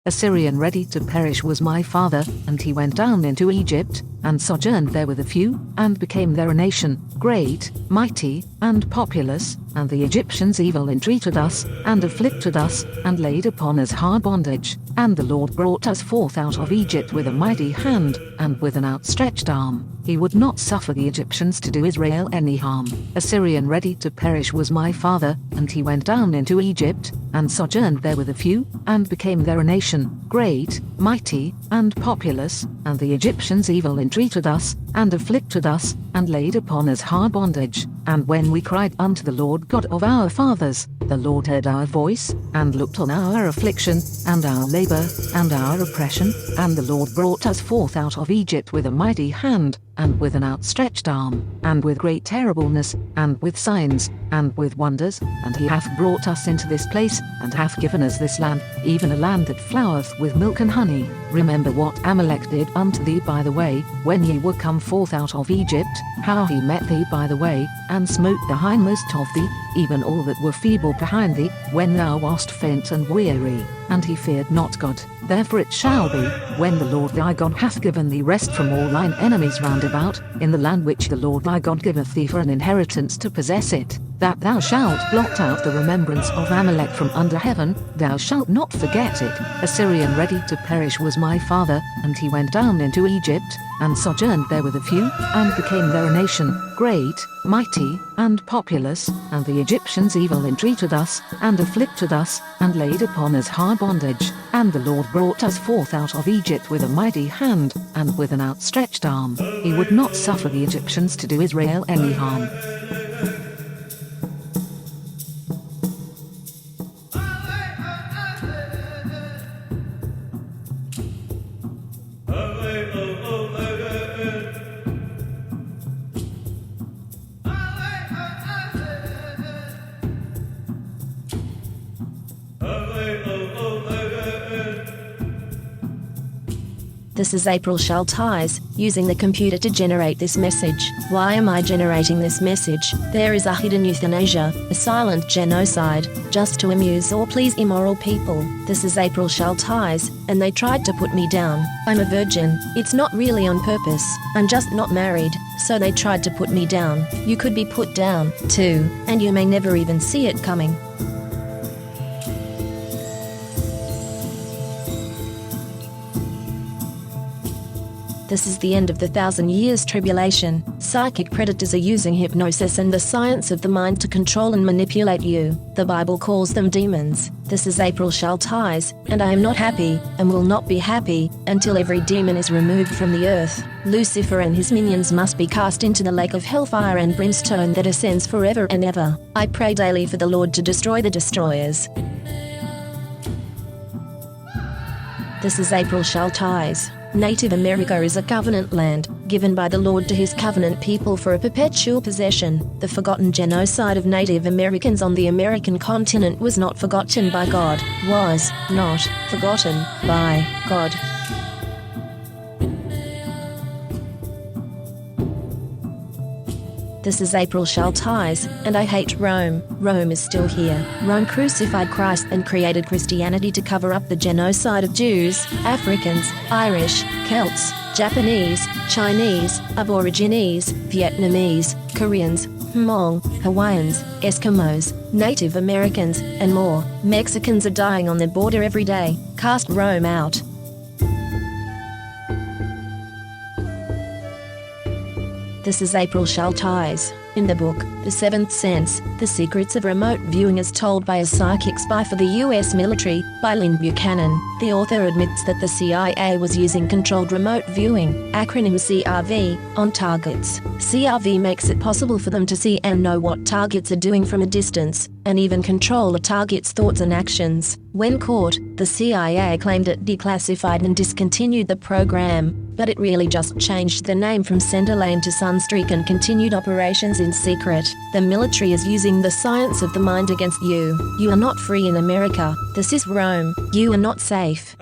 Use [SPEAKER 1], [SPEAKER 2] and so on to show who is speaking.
[SPEAKER 1] A Syrian ready to perish was my father, and he went down into Egypt, and sojourned there with a few, and became there a nation, great, mighty, and populous, and the Egyptians evil entreated us, and afflicted us, and laid upon us hard bondage. And the Lord brought us forth out of Egypt with a mighty hand, and with an outstretched arm. He would not suffer the Egyptians to do Israel any harm. A Syrian ready to perish was my father, and he went down into Egypt, and sojourned there with a few, and became there a nation, great, mighty, and populous, and the Egyptians evil entreated us, and afflicted us, and laid upon us hard bondage. And when we cried unto the Lord God of our fathers, the Lord heard our voice, and looked on our affliction, and our labor, and our oppression, and the Lord brought us forth out of Egypt with a mighty hand, and with an outstretched arm, and with great terribleness, and with signs, and with wonders, and he hath brought us into this place, and hath given us this land, even a land that floweth with milk and honey. Remember what Amalek did unto thee by the way, when ye were come forth out of Egypt, how he met thee by the way, and smote the hindmost of thee, even all that were feeble behind thee, when thou wast faint and weary. And he feared not God. Therefore it shall be, when the Lord thy God hath given thee rest from all thine enemies round about, in the land which the Lord thy God giveth thee for an inheritance to possess it, that thou shalt blot out the remembrance of Amalek from under heaven, thou shalt not forget it. A Syrian ready to perish was my father, and he went down into Egypt, and sojourned there with a few, and became there a nation, great, mighty, and populous, and the Egyptians evil entreated us, and afflicted us, and laid upon us hard bondage. And the Lord brought us forth out of Egypt with a mighty hand, and with an outstretched arm. He would not suffer the Egyptians to do Israel any harm.
[SPEAKER 2] This is April Schulthies, using the computer to generate this message. Why am I generating this message? There is a hidden euthanasia, a silent genocide, just to amuse or please immoral people. This is April Schulthies, and they tried to put me down. I'm a virgin. It's not really on purpose. I'm just not married, so they tried to put me down. You could be put down, too, and you may never even see it coming. This is the end of the 1,000 years tribulation. Psychic predators are using hypnosis and the science of the mind to control and manipulate you. The Bible calls them demons. This is April Schulthies, and I am not happy, and will not be happy, until every demon is removed from the earth. Lucifer and his minions must be cast into the lake of hellfire and brimstone that ascends forever and ever. I pray daily for the Lord to destroy the destroyers. This is April Schulthies. Native America is a covenant land, given by the Lord to his covenant people for a perpetual possession. The forgotten genocide of Native Americans on the American continent was not forgotten by God, was not forgotten by God. This is April Schulthies, and I hate Rome. Rome is still here. Rome crucified Christ and created Christianity to cover up the genocide of Jews, Africans, Irish, Celts, Japanese, Chinese, Aborigines, Vietnamese, Koreans, Hmong, Hawaiians, Eskimos, Native Americans, and more. Mexicans are dying on the border every day. Cast Rome out. This is April Schulthies. In the book, The Seventh Sense, The Secrets of Remote Viewing as Told by a Psychic Spy for the U.S. Military, by Lynn Buchanan, the author admits that the CIA was using controlled remote viewing, acronym CRV, on targets. CRV makes it possible for them to see and know what targets are doing from a distance, and even control a target's thoughts and actions. When caught, the CIA claimed it declassified and discontinued the program, but it really just changed the name from Center Lane to Sunstreak and continued operations in secret. The military is using the science of the mind against you. You are not free in America. This is Rome. You are not safe.